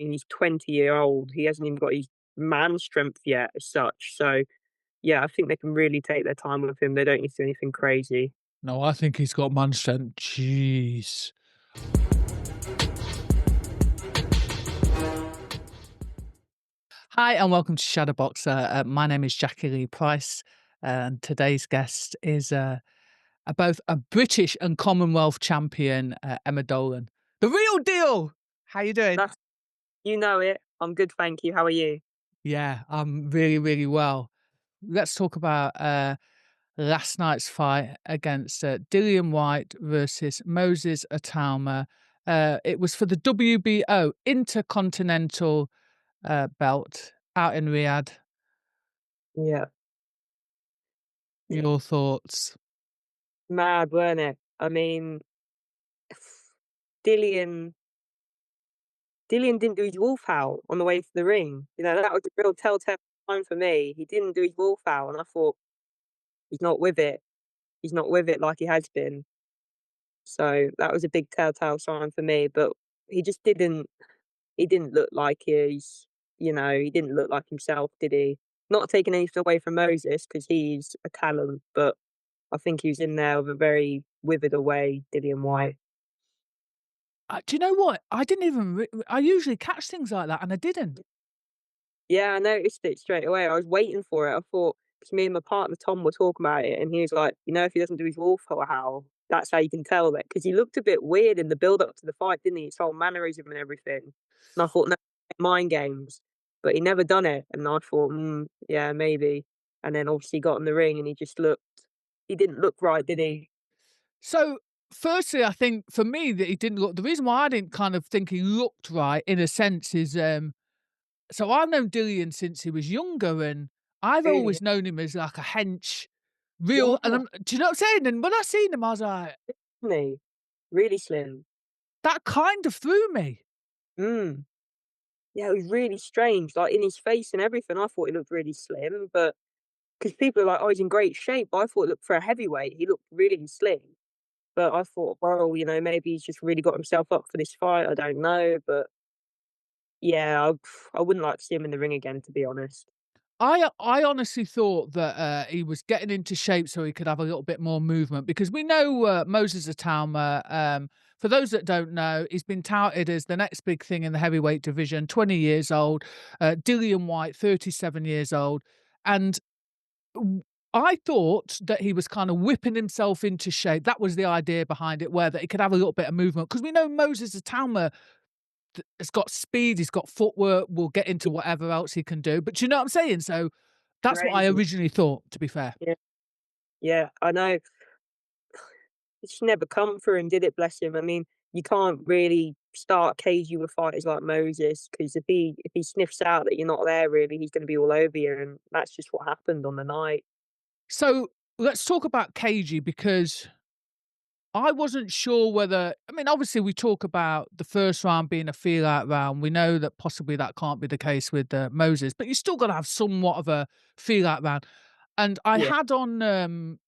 and he's 20-year-old. He hasn't even got his man strength yet as such. So, yeah, I think they can really take their time with him. They don't need to do anything crazy. No, I think he's got man strength. Jeez. Hi, and welcome to Shadowboxer. My name is Jacqui-Lee Pryce, and today's guest is both a British and Commonwealth champion, Emma Dolan. The real deal! How you doing? That's You know it. I'm good, thank you. How are you? Yeah, I'm really, really well. Let's talk about last night's fight against Dillian Whyte versus Moses Itauma. It was for the WBO Intercontinental belt out in Riyadh. Yeah. Your thoughts? Mad, weren't it? I mean, Dillian Dillian didn't do his wolf howl on the way to the ring. You know, that was a real telltale sign for me. He didn't do his wolf howl, and I thought, "He's not with it. He's not with it like he has been." So, that was a big telltale sign for me, but he just didn't look like he didn't look like himself, did he? Not taking anything away from Moses because he's a talent, but I think he was in there with a very withered away Dillian Whyte. Do you know what? I didn't even. I usually catch things like that, and I didn't. Yeah, I noticed it straight away. I was waiting for it. I thought, because me and my partner Tom were talking about it, and he was like, if he doesn't do his wolf howl, that's how you can tell that. Because he looked a bit weird in the build up to the fight, didn't he? His whole mannerism and everything. And I thought, no, mind games. But he never done it. And I thought, yeah, maybe. And then obviously he got in the ring and he didn't look right, did he? So, firstly, I think for me that he didn't look. The reason why I didn't kind of think he looked right, in a sense, is so I've known Dillian since he was younger, and I've Really? always known him as like a hench, real. And Yeah, do you know what I'm saying? And when I seen him, I was like, isn't he? Really slim. that kind of threw me. Mm. Yeah, it was really strange. Like in his face and everything, I thought he looked really slim, but because people are like, "Oh, he's in great shape." But I thought, look, for a heavyweight, he looked really slim. But I thought, well, maybe he's just really got himself up for this fight. I don't know, but yeah, I wouldn't like to see him in the ring again, to be honest. I honestly thought that he was getting into shape so he could have a little bit more movement, because we know Moses Itauma. For those that don't know, he's been touted as the next big thing in the heavyweight division. 20 years old. Dillian Whyte, 37 years old, and I thought that he was kind of whipping himself into shape. That was the idea behind it, where that he could have a little bit of movement, because we know Moses Itauma has got speed, he's got footwork. We'll get into Yeah, whatever else he can do, but you know what I'm saying. So that's what I crazy. originally thought, to be fair. Yeah, yeah, I know. It just never come for him, did it? Bless him. I mean, you can't really start cagey with fighters like Moses because if he sniffs out that you're not there, really, he's going to be all over you, and that's just what happened on the night. So let's talk about KG, because I wasn't sure whether, I mean, obviously we talk about the first round being a feel out round. We know that possibly that can't be the case with Moses, but you still got to have somewhat of a feel out round. And I Yeah, had on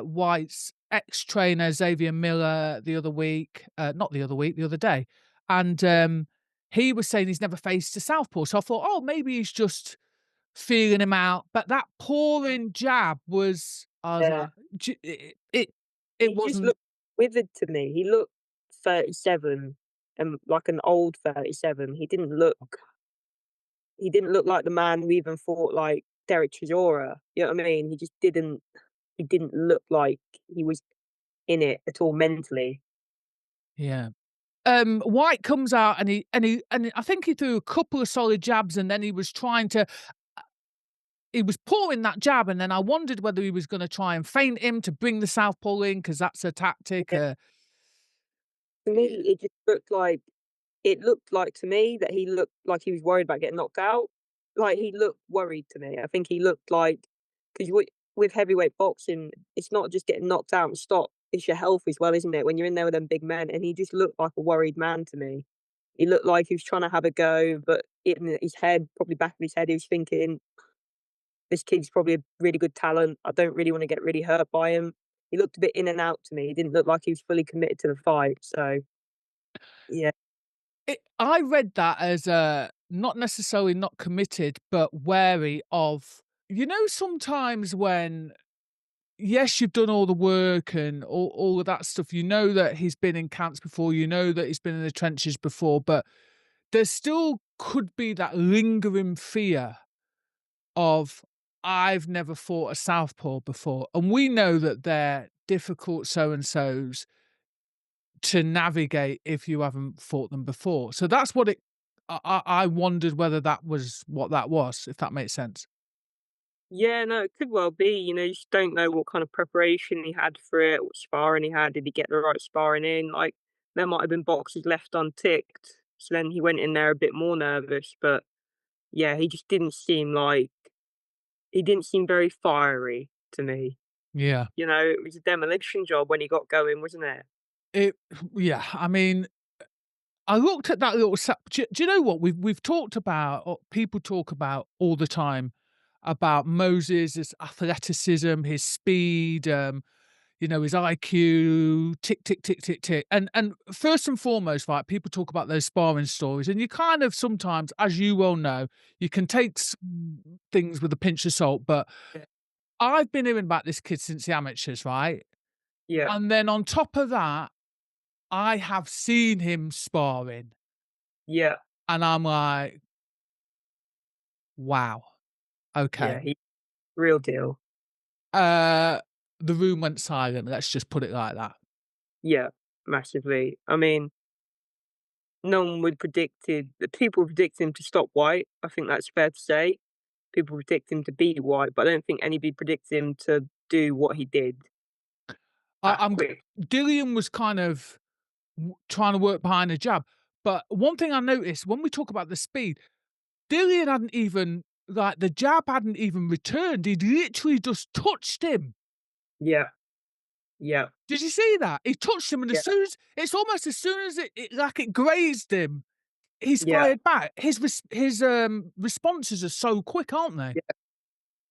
White's ex-trainer Xavier Miller the other week, not the other week, the other day, and he was saying he's never faced a southpaw. So I thought, oh, maybe he's just feeling him out. But that pouring jab was, I was yeah. like, it He just wasn't. looked withered to me. He looked 37 and like an old 37. He didn't look like the man who even fought like Derek Chisora. You know what I mean? He didn't look like he was in it at all mentally. Yeah. White comes out, and he I think he threw a couple of solid jabs, and then he was pouring that jab, and then I wondered whether he was going to try and feint him to bring the southpaw in, because that's a tactic. Yeah. To me, it looked like to me that he looked like he was worried about getting knocked out. Like he looked worried to me. I think he looked like because with heavyweight boxing, it's not just getting knocked out and stop. It's your health as well, isn't it? When you're in there with them big men, and he just looked like a worried man to me. He looked like he was trying to have a go, but in his head, probably back of his head, he was thinking, "This kid's probably a really good talent. I don't really want to get really hurt by him." He looked a bit in and out to me. He didn't look like he was fully committed to the fight. So yeah, I read that as, not necessarily not committed, but wary of, sometimes when, yes, you've done all the work and all of that stuff, that he's been in camps before, that he's been in the trenches before, but there still could be that lingering fear of, "I've never fought a southpaw before," and we know that they're difficult so and so's to navigate if you haven't fought them before. So that's what it I wondered whether that was what that was, if that makes sense. Yeah, no, it could well be, you just don't know what kind of preparation he had for it, what sparring he had, did he get the right sparring in? Like, there might have been boxes left unticked, so then he went in there a bit more nervous, but yeah, he didn't seem very fiery to me. Yeah. It was a demolition job when he got going, wasn't it? It yeah, I mean, I looked at that little do you know what? We've talked about, or people talk about all the time, about Moses' athleticism, his speed, his IQ, tick, tick, tick, tick, tick. And first and foremost, right, people talk about those sparring stories, and you kind of sometimes, as you well know, you can take things with a pinch of salt, but Yeah. I've been hearing about this kid since the amateurs, right? Yeah, And then on top of that, I have seen him sparring, yeah, and I'm like, wow, yeah, okay. he real deal. Uh, the room went silent. Let's just put it like that. Yeah, massively. I mean, no one would predicted the people predict him to stop White, I think that's fair to say. People predict him to beat White, but I don't think anybody predicts him to do what he did I, that I'm quick. Dillian was kind of trying to work behind a jab. But one thing I noticed when we talk about the speed, Dillian hadn't even, like, the jab hadn't even returned. He'd literally just touched him. Yeah, yeah, Did you see that? He touched him, and yeah, it's almost as soon as it grazed him, he's yeah, fired back. His responses are so quick, aren't they? yeah.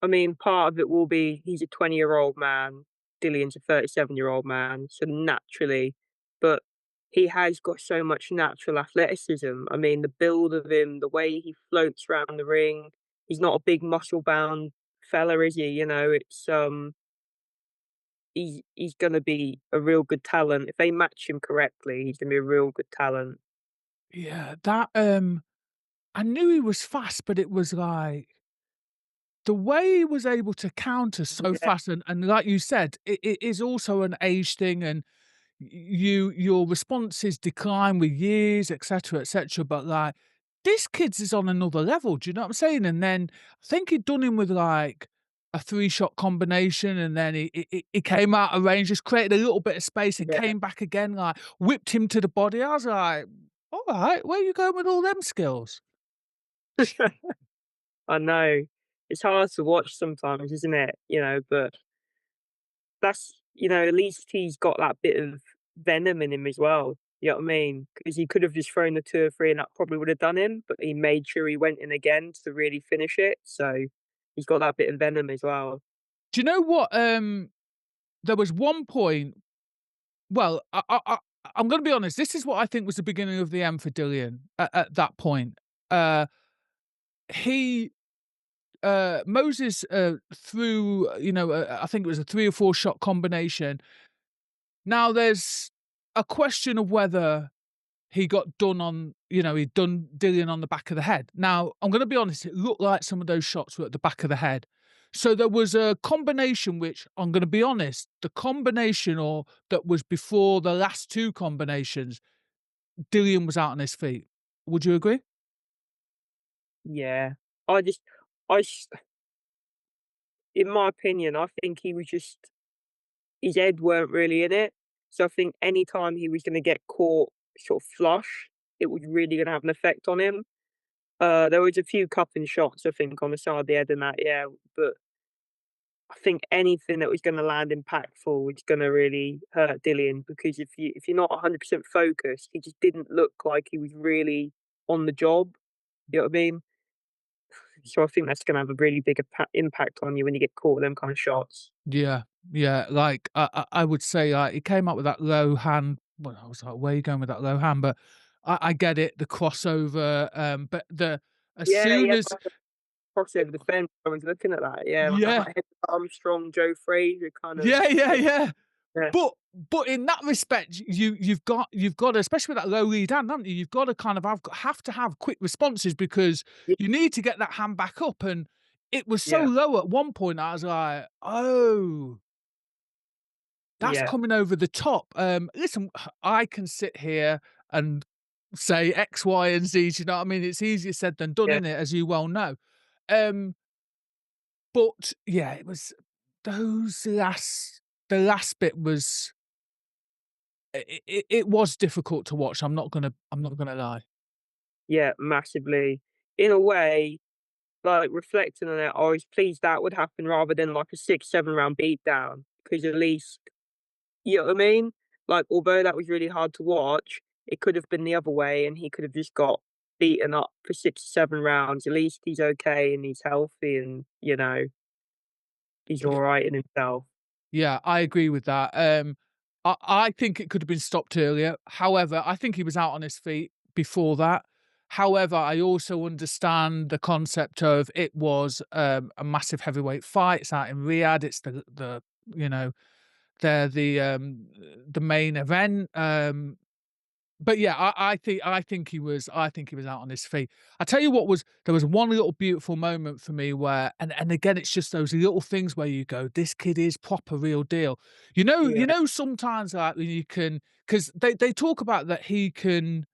I mean, part of it will be he's a 20-year-old man, Dillian's a 37-year-old man, so naturally, but he has got so much natural athleticism. I mean, the build of him, the way he floats around the ring, he's not a big muscle-bound fella, is he? He's gonna be a real good talent. If they match him correctly, he's gonna be a real good talent. Yeah, that, I knew he was fast, but it was like the way he was able to counter so Yeah, fast, and like you said, it is also an age thing, and your responses decline with years, et cetera, but, like, this kid's is on another level, do you know what I'm saying? And then I think he'd done him with, like, a three-shot combination, and then he came out of range, just created a little bit of space and yeah. came back again, like, whipped him to the body. I was like, "Alright, where you going with all them skills?" I know. It's hard to watch sometimes, isn't it? But at least he's got that bit of venom in him as well. You know what I mean? Because he could have just thrown the 2 or 3 and that probably would have done him, but he made sure he went in again to really finish it. So he's got that bit of venom as well. Do you know what, there was one point. Well, I'm gonna be honest, this is what I think was the beginning of the end for Dillian at that point. Uh, he Moses, threw, I think it was a 3 or 4 shot combination. Now there's a question of whether he got done on, he'd done Dillian on the back of the head. Now, I'm gonna be honest, it looked like some of those shots were at the back of the head. So there was a combination which, I'm gonna be honest, the combination or that was before the last 2 combinations, Dillian was out on his feet. Would you agree? Yeah. I just I s In my opinion, I think he was just his head weren't really in it. So I think any time he was gonna get caught sort of flush, it was really gonna have an effect on him. There was a few cupping shots, I think, on the side of the head and that, yeah, but I think anything that was gonna land impactful was gonna really hurt Dillian because if you're not 100% focused, he just didn't look like he was really on the job, you know what I mean? So I think that's gonna have a really big impact on you when you get caught with them kind of shots. Yeah, yeah, like, I would say, like, he came up with that low hand. Well, I was like, "Where are you going with that low hand?" But I get it, the crossover, but as Yeah, soon yeah, as like a crossover defence, I was looking at that, yeah, like that, yeah, like, Henry Armstrong, Joe Frazier kind of, yeah, yeah, yeah, yeah. yeah, But in that respect, you've got to, especially with that low lead hand, haven't you? You've got to kind of have to have quick responses because yeah, you need to get that hand back up. And it was so yeah, low at one point. I was like, oh, that's yeah, coming over the top. Listen, I can sit here and say X, Y, and Z. Do you know what I mean? It's easier said than done, yeah, isn't it? As you well know. Um, but yeah, it was those last. The last bit was it was difficult to watch. I'm not gonna lie. yeah, massively. In a way, like, reflecting on it, I was pleased that would happen rather than, like, a 6, 7 round beatdown, because at least you know what I mean? Like, although that was really hard to watch, it could have been the other way, and he could have just got beaten up for 6 7 rounds. At least he's okay, and he's healthy, and, he's alright in himself. Yeah, I agree with that. I think it could have been stopped earlier. However, I think he was out on his feet before that. However, I also understand the concept of it was a massive heavyweight fight. It's out in Riyadh. It's the you know they're the main event. But yeah, I think he was out on his feet. I tell you what was there was one little beautiful moment for me where and again it's just those little things where you go, this kid is proper real deal. You Yeah, know sometimes like you can because they talk about that he can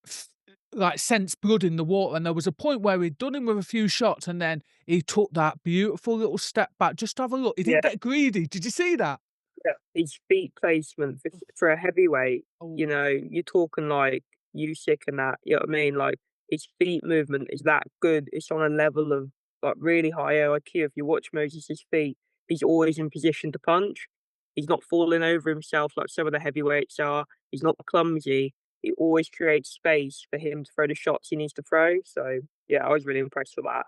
f- like sense blood in the water and there was a point where he'd done him with a few shots and then he took that beautiful little step back just to have a look. He didn't yeah. get greedy. Did you see that? Yeah, his feet placement for a heavyweight, Oh, you're talking like Usyk and that, you know what I mean? Like, his feet movement is that good. It's on a level of, like, really high IQ. If you watch Moses' feet, he's always in position to punch. He's not falling over himself like some of the heavyweights are. He's not clumsy. He always creates space for him to throw the shots he needs to throw. So, yeah, I was really impressed with that.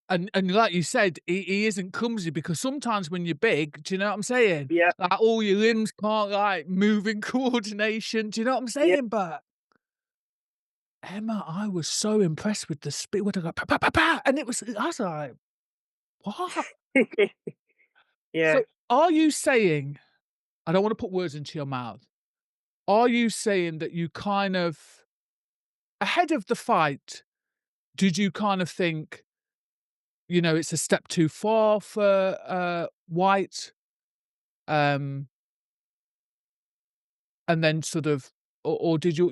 and like you said, he isn't clumsy because sometimes when you're big, do you know what I'm saying? Yeah, Like all your limbs can't like move in coordination. Do you know what I'm yeah. saying? But Emma, I was so impressed with the speed. With the pa, pa, pa, pa, and it was I was like, what? Yeah, So are you saying? I don't want to put words into your mouth. Are you saying that you kind of ahead of the fight? Did you kind of think, it's a step too far for White? Um, And then sort of or did you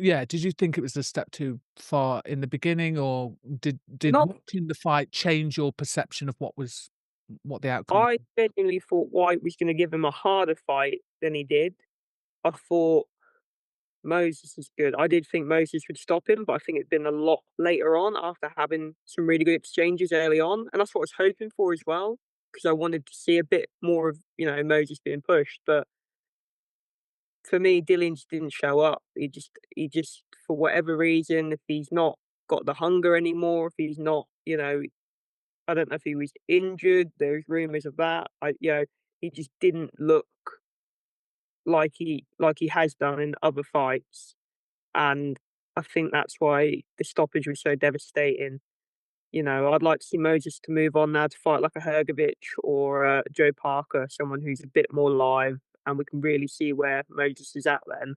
think it was a step too far in the beginning, or did not watching the fight change your perception of what the outcome I genuinely thought White was gonna give him a harder fight than he did. I thought Moses is good. I did think Moses would stop him, but I think it's been a lot later on after having some really good exchanges early on, and that's what I was hoping for as well, because I wanted to see a bit more of, Moses being pushed, but for me, Dillian just didn't show up. He just for whatever reason, if he's not got the hunger anymore, if he's not, I don't know if he was injured, there's rumors of that. He just didn't look like he has done in other fights, and I think that's why the stoppage was so devastating. I'd like to see Moses to move on now to fight like a Hrgovic or Joe Parker, someone who's a bit more live, and we can really see where Moses is at then.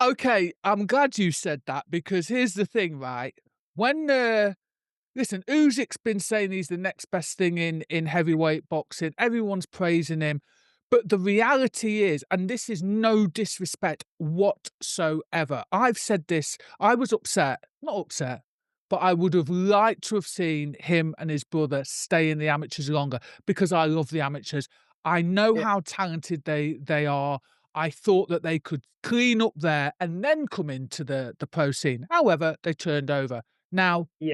Okay, I'm glad you said that because here's the thing, right? When, listen, Usyk's been saying he's the next best thing in heavyweight boxing. Everyone's praising him. But the reality is, and this is no disrespect whatsoever. I've said this. I was upset, not upset, but I would have liked to have seen him and his brother stay in the amateurs longer because I love the amateurs. I know Yeah, how talented they are. I thought that they could clean up there and then come into the pro scene. However, they turned over. Now, yeah,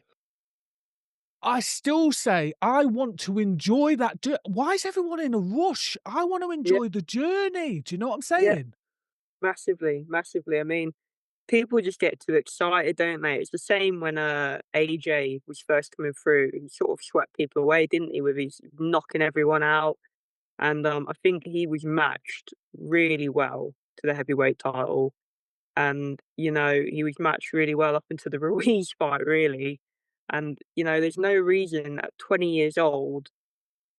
I still say I want to enjoy that why is everyone in a rush? I want to yeah, enjoy the journey. Do you know what I'm yeah, saying? massively, massively. I mean, people just get too excited, don't they? It's the same when AJ was first coming through. He sort of swept people away, didn't he? With his knocking everyone out, and I think he was matched really well to the heavyweight title. and, you know, he was matched really well up into the Ruiz fight, really, and, you know, there's no reason at 20 years old,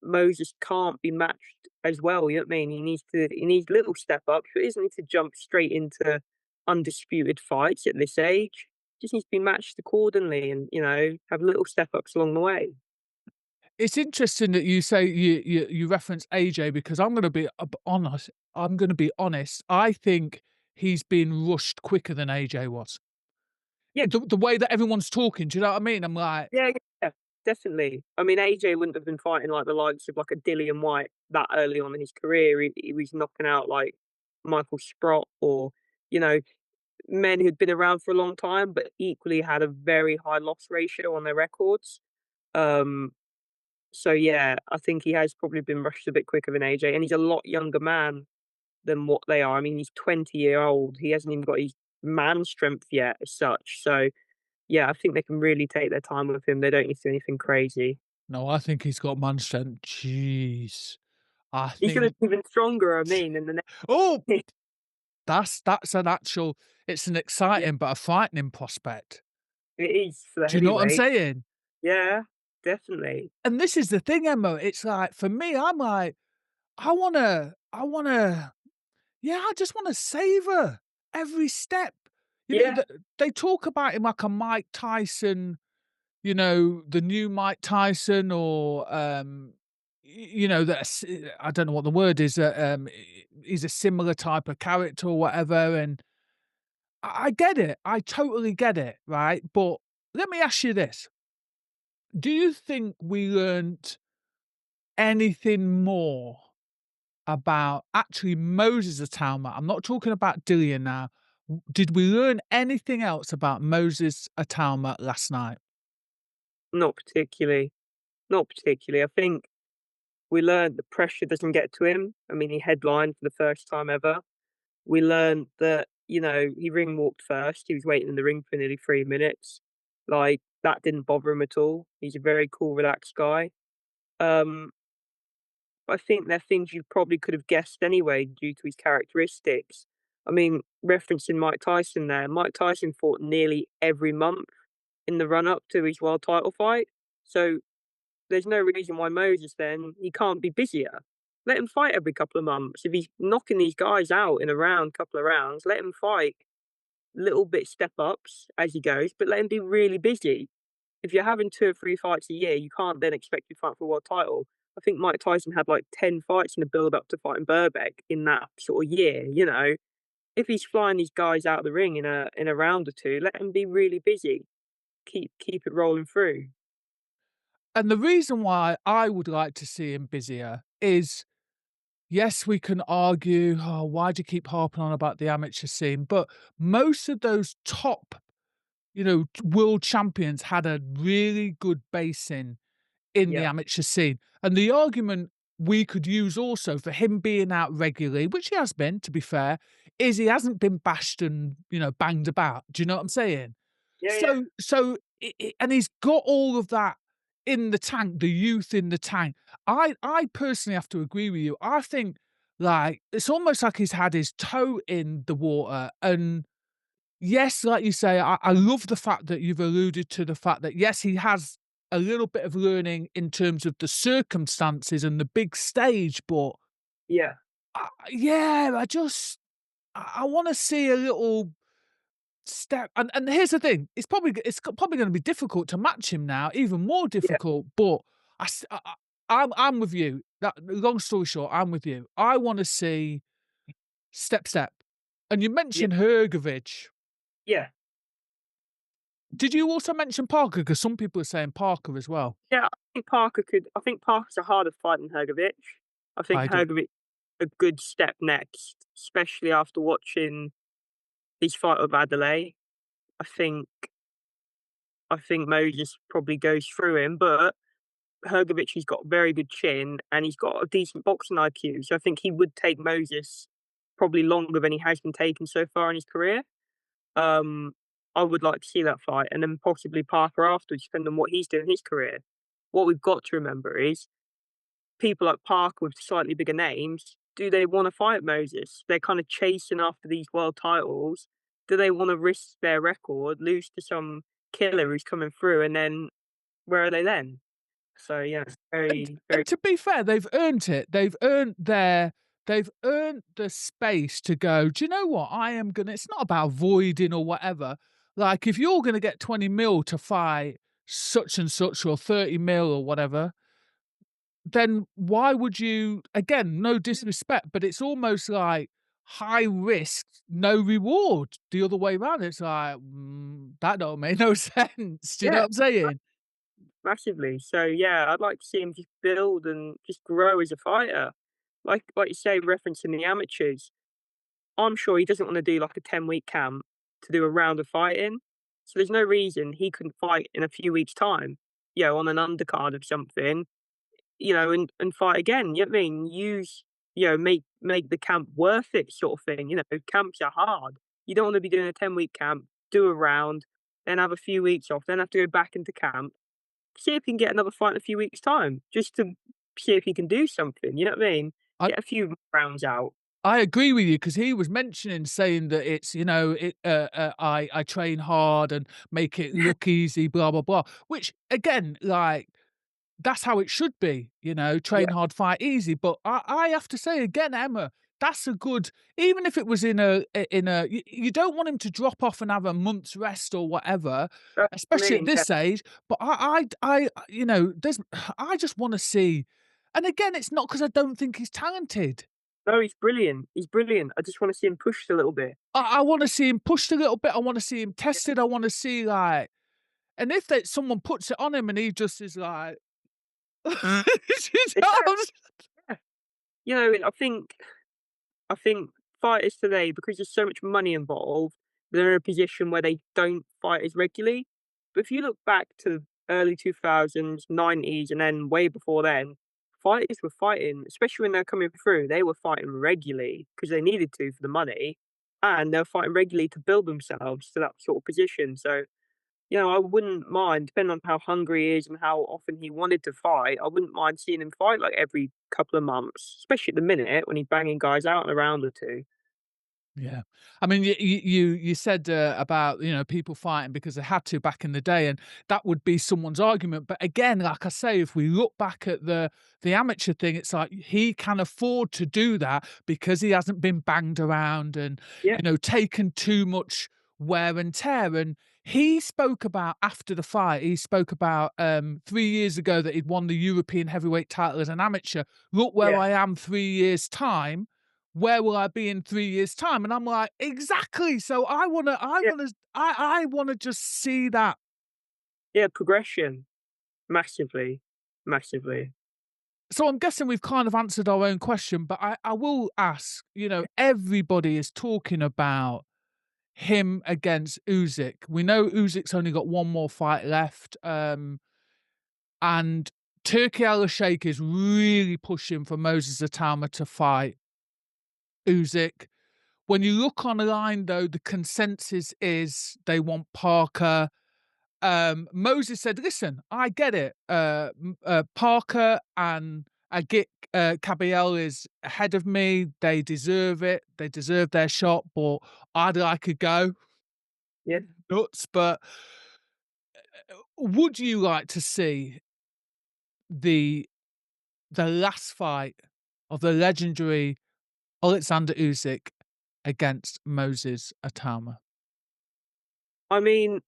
Moses can't be matched as well, you know what I mean? He needs little step ups, but he doesn't need to jump straight into undisputed fights at this age. Just needs to be matched accordingly and, you know, have little step ups along the way. It's interesting that you say you reference AJ because I'm gonna be honest. I'm gonna be honest. I think he's been rushed quicker than AJ was. Yeah, The way that everyone's talking, do you know what I mean? I'm like, yeah, yeah, definitely. I mean, AJ wouldn't have been fighting like the likes of like a Dillian Whyte that early on in his career. He was knocking out like Michael Sprott or, you know, men who'd been around for a long time, but equally had a very high loss ratio on their records. Um, so yeah, I think he has probably been rushed a bit quicker than AJ, and he's a lot younger man than what they are. I mean, he's 20-year-old. He hasn't even got his man strength yet as such. So yeah, I think they can really take their time with him. They don't need to do anything crazy. no, I think he's got man strength. Jeez, I He's gonna think. be even stronger, I mean, in the next. Oh, that's an actual. It's an Yeah, exciting but a frightening prospect. it is for the Do you know what I'm heavyweight. saying? Yeah, definitely. And this is the thing, Emma. It's like for me, I'm like, I wanna. Yeah, I just wanna savor every step. You know, Yeah, they talk about him like a Mike Tyson, you know, the new Mike Tyson or, you know, I don't know what the word is, he's a similar type of character or whatever, and I get it. I totally get it, right? But let me ask you this. Do you think we learnt anything more about actually Moses Itauma? I'm not talking about Dillian now. Did we learn anything else about Moses Itauma last night? not particularly. Not particularly. I think we learned the pressure doesn't get to him. I mean, he headlined for the first time ever. We learned that, you know, he ring walked first. He was waiting in the ring for nearly 3 minutes. Like, that didn't bother him at all. He's a very cool, relaxed guy. Um, I think they're things you probably could have guessed anyway due to his characteristics. I mean, referencing Mike Tyson there, Mike Tyson fought nearly every month in the run up to his world title fight. So there's no reason why Moses then he can't be busier. Let him fight every couple of months. If he's knocking these guys out in a round, couple of rounds, let him fight little bit step ups as he goes, but let him be really busy. If you're having 2 or 3 fights a year, you can't then expect to fight for a world title. I think Mike Tyson had like 10 fights in the build up to fighting Burbeck in that sort of year, you know. If he's flying these guys out of the ring in a round or two, let him be really busy. Keep it rolling through. And the reason why I would like to see him busier is, yes, we can argue, "Oh, why do you keep harping on about the amateur scene?" But most of those top, you know, world champions had a really good basing in the Yeah, amateur scene. And the argument we could use also for him being out regularly, which he has been, to be fair, is he hasn't been bashed and, you know, banged about. Do you know what I'm saying? yeah, yeah, So, and he's got all of that in the tank, the youth in the tank. I personally have to agree with you. I think, like, it's almost like he's had his toe in the water. And yes, like you say, I love the fact that you've alluded to the fact that, yes, he has a little bit of learning in terms of the circumstances and the big stage, but, yeah, yeah, I wanna see a little step. And here's the thing, probably gonna be difficult to match him now, even more yeah, difficult, but I'm with you. That long story short, I'm with you. I wanna see step. And you yeah, mentioned Hrgovic. yeah. Did you also mention Parker? Because some people are saying Parker as well. Yeah, I think Parker's a harder fight than Hrgovic. I think I do. Hrgovic a good step next, especially after watching his fight with Adelaide. I think I think Moses probably goes through him, but Hrgovic, he's got a very good chin and he's got a decent boxing IQ. So I think he would take Moses probably longer than he has been taken so far in his career. Um, I would like to see that fight, and then possibly Parker afterwards, depending on what he's doing in his career. What we've got to remember is people like Parker with slightly bigger names, do they want to fight Moses? They're kind of chasing after these world titles. do they wanna risk their record, lose to some killer who's coming through, and then where are they then? So, yeah, it's And very, very and to be fair, they've earned it. They've earned the space to go, "Do you know what? I am gonna" it's not about voiding or whatever. Like, if you're gonna get 20 mil to fight such and such or 30 mil or whatever, then why would you again, no disrespect, but it's almost like high risk, no reward the other way around. It's like, that don't make no sense. Do you know yeah, what I'm saying? massively. So, yeah, I'd like to see him just build and just grow as a fighter. Like you say, referencing the amateurs, I'm sure he doesn't wanna do, like, a 10-week camp to do a round of fighting, so there's no reason he couldn't fight in a few weeks' time, on an undercard of something, and fight again, you know what I mean? Make the camp worth it sort of thing, camps are hard. You don't wanna be doing a 10-week camp, do a round, then have a few weeks off, then have to go back into camp. See if he can get another fight in a few weeks' time, just to see if he can do something, you know what I mean? I Get a few rounds out. I agree with you because he was mentioning saying that it's, I train hard and make it look easy, blah, blah, blah, which again, like, that's how it should be, Yeah, train hard, fight easy. But I have to say again, Emma, that's a good, even if it was you don't want him to drop off and have a month's rest or whatever, that's what I especially at mean, yeah. this age. But there's, I just want to see, and again, it's not because I don't think he's talented. No, he's brilliant. He's brilliant. I just wanna see him pushed a little bit. I want to see him pushed a little bit. I want to see him Yeah. tested. I want to see like, and if that someone puts it on him and he just is like, you know what Exactly, I'm s- yeah. I think fighters today, because there's so much money involved, they're in a position where they don't fight as regularly. But if you look back to early 2000s, 90s, and then way before then, fighters were fighting, especially when they're coming through, they were fighting regularly because they needed to for the money, and they're fighting regularly to build themselves to that sort of position. So, I wouldn't mind, depending on how hungry he is and how often he wanted to fight, I wouldn't mind seeing him fight like every couple of months, especially at the minute when he's banging guys out in a round or two. Yeah. I mean, you said about, people fighting because they had to back in the day, and that would be someone's argument. But again, like I say, if we look back at the amateur thing, it's like he can afford to do that because he hasn't been banged around and, Yeah, taken too much wear and tear. And he spoke about after the fight, he spoke about 3 years ago that he'd won the European heavyweight title as an amateur. Look where yeah, I am 3 years' time, where will I be in 3 years' time? And I'm like, exactly. So yeah, I wanna just see that. yeah, progression, massively, massively. So I'm guessing we've kind of answered our own question, but I will ask, everybody is talking about him against Usyk. We know Usyk's only got one more fight left, and Turki Al-Sheikh is really pushing for Moses Itauma to fight Usyk. When you look online, though, the consensus is they want Parker. Moses said, "Listen, I get it. Parker and Agit Kabiel is ahead of me. They deserve it. They deserve their shot, but I'd like a go." Yeah. Nuts. But would you like to see the last fight of the legendary Alexander Usyk against Moses Itauma? I mean,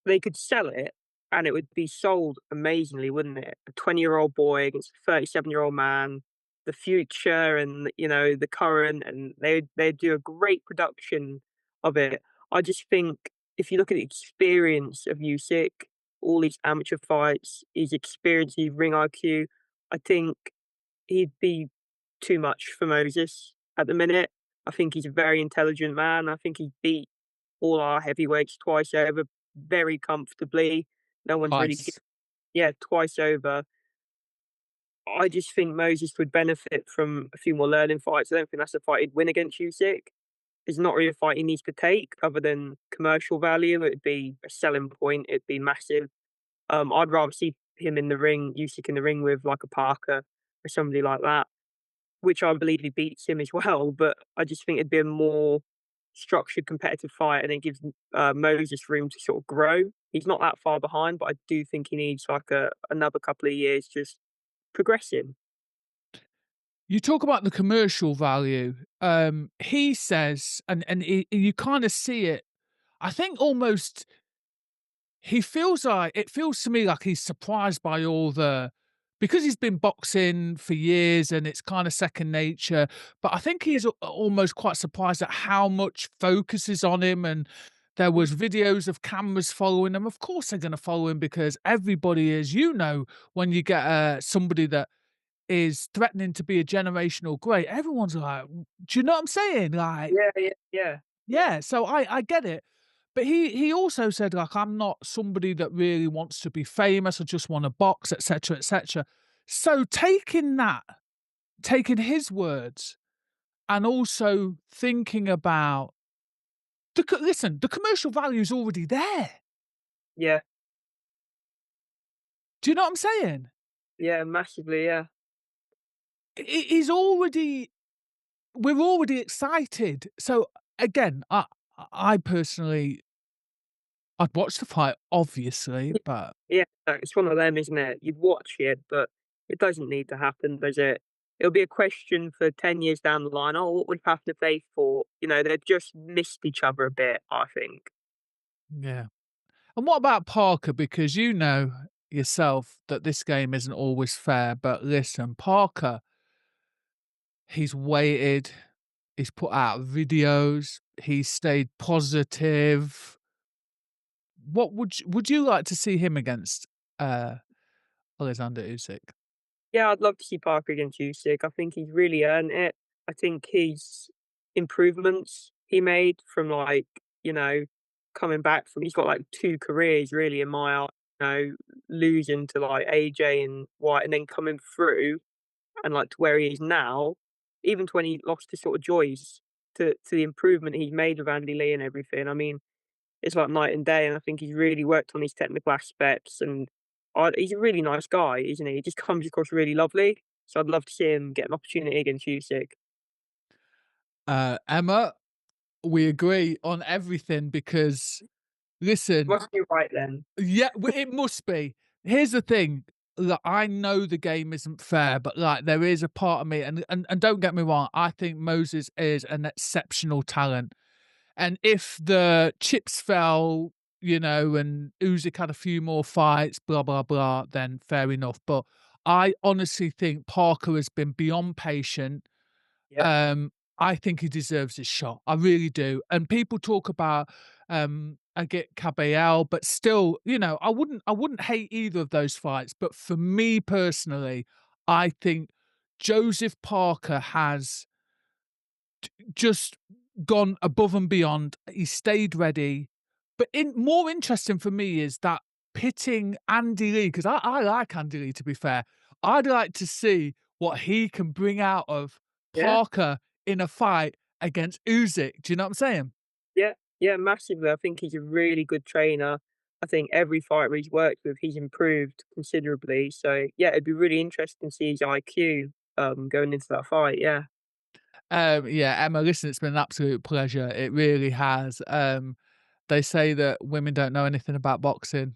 they could sell it and it would be sold amazingly, wouldn't it? A 20-year-old boy against a 37-year-old man, the future and, the current, and they'd do a great production of it. I just think if you look at the experience of Usyk, all these amateur fights, his experience, his ring IQ, I think he'd be too much for Moses at the minute. I think he's a very intelligent man. I think he beat all our heavyweights twice over very comfortably. No one's really Twice. yeah, twice over. I just think Moses would benefit from a few more learning fights. I don't think that's a fight he'd win against Usyk. It's not really a fight he needs to take other than commercial value. It'd be a selling point. It'd be massive. I'd rather see him in the ring, Usyk in the ring with like a Parker or somebody like that, which I believe he beats him as well. But I just think it'd be a more structured competitive fight, and it gives Moses room to sort of grow. He's not that far behind, but I do think he needs like another couple of years just progressing. You talk about the commercial value. He says, and you kind of see it. I think almost he feels like it feels to me like he's surprised by all the because he's been boxing for years and it's kind of second nature. But I think he's almost quite surprised at how much focus is on him. And there Mm. was videos of cameras following him. Of course, they're going to follow him because everybody is. You know, when you get somebody that is threatening to be a generational great, everyone's like, "Do you know what I'm saying?" Like, Yeah, yeah, yeah, yeah. So I get it. But he also said, like, "I'm not somebody that really wants to be famous. I just wanna box, etcetera, etcetera." So taking his words and also thinking about the commercial value is already there. yeah, Do you know what I'm saying? yeah, massively, yeah, He's already we're already excited. So, again, I personally I'd watch the fight, obviously, but yeah. It's one of them, isn't it? You'd watch it, but it doesn't need to happen, does it? It'll be a question for 10 years down the line. Oh, what would have happened if they fought? You know, they've just missed each other a bit. I think. yeah. And what about Parker? Because you know yourself that this game isn't always fair. But listen, Parker, he's waited, he's put out videos, he's stayed positive. What would you like to see him against uh Alexander Usyk? Yeah, I'd love to see Parker against Usyk. I think he's really earned it. I think his improvements he made from like, you know, coming back from he's got like two careers really in my eye, you know, losing to like AJ and White and then coming through and like to where he is now, even to when he lost to sort of Joyce to the improvement he's made with Andy Lee and everything. I mean, it's like night and day, and I think he's really worked on his technical aspects, and he's a really nice guy, isn't he? He just comes across really lovely, so I'd love to see him get an opportunity against Usyk. Emma, we agree on everything because listen, Must be right then. yeah, it must be. Here's the thing. Look, I know the game isn't fair, but like there is a part of me, and don't get me wrong, I think Moses is an exceptional talent. And if the chips fell, you know, and Usyk had a few more fights, blah blah blah, then fair enough. But I honestly think Parker has been beyond patient. Yeah, um, I think he deserves his shot. I really do. And people talk about I get KBL, but still, you know, I wouldn't hate either of those fights. But for me personally, I think Joseph Parker has just gone above and beyond. He stayed ready. But more interesting for me is that pitting Andy Lee, because I like Andy Lee, to be fair. I'd like to see what he can bring out of yeah, Parker in a fight against Usyk. Do you know what I'm saying? yeah, yeah, massively. I think he's a really good trainer. I think every fighter he's worked with, he's improved considerably. So yeah, it'd be really interesting to see his IQ going into that fight. Yeah. Yeah, Emma, listen, it's been an absolute pleasure. It really has. They say that women don't know anything about boxing.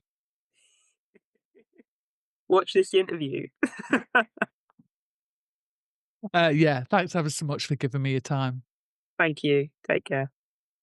Watch this interview. Yeah, thanks ever so much for giving me your time. Thank you. Take care.